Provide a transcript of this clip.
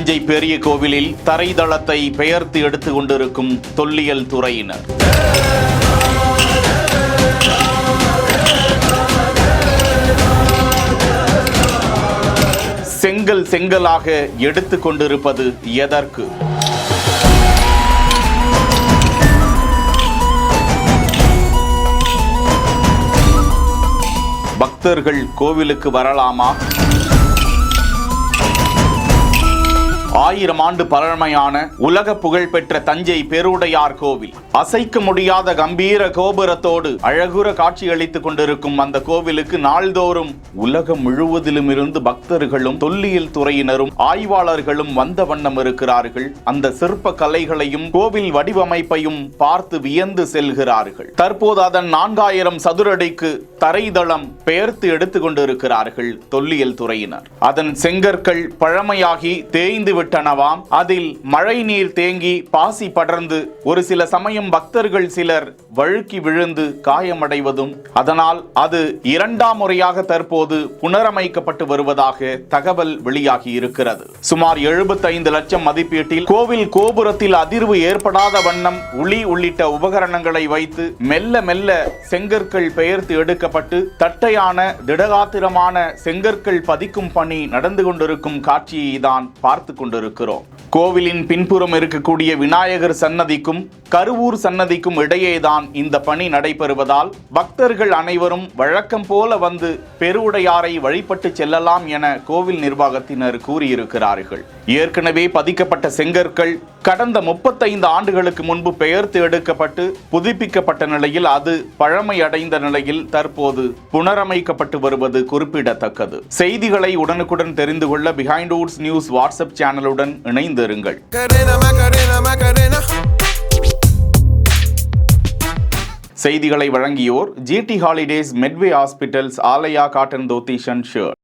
தஞ்சை பெரிய கோவிலில் தரைதளத்தை பெயர்த்து எடுத்துக் கொண்டிருக்கும் தொல்லியல் துறையினர். செங்கலாக எடுத்துக் கொண்டிருப்பது எதற்கு? பக்தர்கள் கோவிலுக்கு வரலாமா? 1000 ஆண்டு பழமையான உலக புகழ்பெற்ற தஞ்சை பெருவுடையார் கோவில் அசைக்க முடியாத கம்பீர கோபுரத்தோடு அழகுற காட்சியளித்துக் கொண்டிருக்கும் அந்த கோவிலுக்கு நாள்தோறும் உலகம் முழுவதிலும் இருந்து பக்தர்களும் தொல்லியல் துறையினரும் ஆய்வாளர்களும் வந்த வண்ணம் இருக்கிறார்கள். அந்த சிற்ப கலைகளையும் கோவில் வடிவமைப்பையும் பார்த்து வியந்து செல்கிறார்கள். தற்போது அதன் 4000 சதுரடிக்கு தரைதளம் பெயர்த்து எடுத்துக் கொண்டிருக்கிறார்கள் தொல்லியல் துறையினர். அதன் செங்கற்கள் பழமையாகி தேய்ந்து விட்டனவாம். அதில் மழை நீர் தேங்கி பாசி படர்ந்து ஒரு சில சமயம் பக்தர்கள் சிலர் வழுக்கி விழுந்து காயமடைவதும், அதனால் அது 2ஆம் முறையாக தற்போது புனரமைக்கப்பட்டு வருவதாக தகவல் வெளியாகி இருக்கிறது. சுமார் 75 லட்சம் மதிப்பீட்டில் கோவில் கோபுரத்தில் அதிர்வு ஏற்படாத வண்ணம் உளி உள்ளிட்ட உபகரணங்களை வைத்து மெல்ல மெல்ல செங்கற்கள் பெயர்த்து எடுக்கப்பட்டு தட்டையான திடகாத்திரமான செங்கற்கள் பதிக்கும் பணி நடந்து கொண்டிருக்கும் காட்சியை தான் பார்த்து கொண்டிருக்கிறோம். கோவிலின் பின்புறம் இருக்கக்கூடிய விநாயகர் சன்னதிக்கும் கருவூர் சன்னதிக்கும் இடையேதான் இந்த பணி நடைபெறுவதால் பக்தர்கள் அனைவரும் வழக்கம் போல வந்து பெருவுடையாரை வழிபட்டு செல்லலாம் என கோவில் நிர்வாகத்தினர் கூறியிருக்கிறார்கள். ஏற்கனவே பதிக்கப்பட்ட செங்கற்கள் கடந்த 35 ஆண்டுகளுக்கு முன்பு பெயர்த்து எடுக்கப்பட்டு புதுப்பிக்கப்பட்ட நிலையில் அது பழமையடைந்த நிலையில் தற்போது புனரமைக்கப்பட்டு வருவது குறிப்பிடத்தக்கது. செய்திகளை உடனுக்குடன் தெரிந்து கொள்ள பிஹைண்ட் வுட்ஸ் நியூஸ் வாட்ஸ்அப் சேனலுடன் இணைந்திருங்கள். செய்திகளை வழங்கியோர் GT holidays, Medway hospitals, Aalaya cotton dhoti shirt.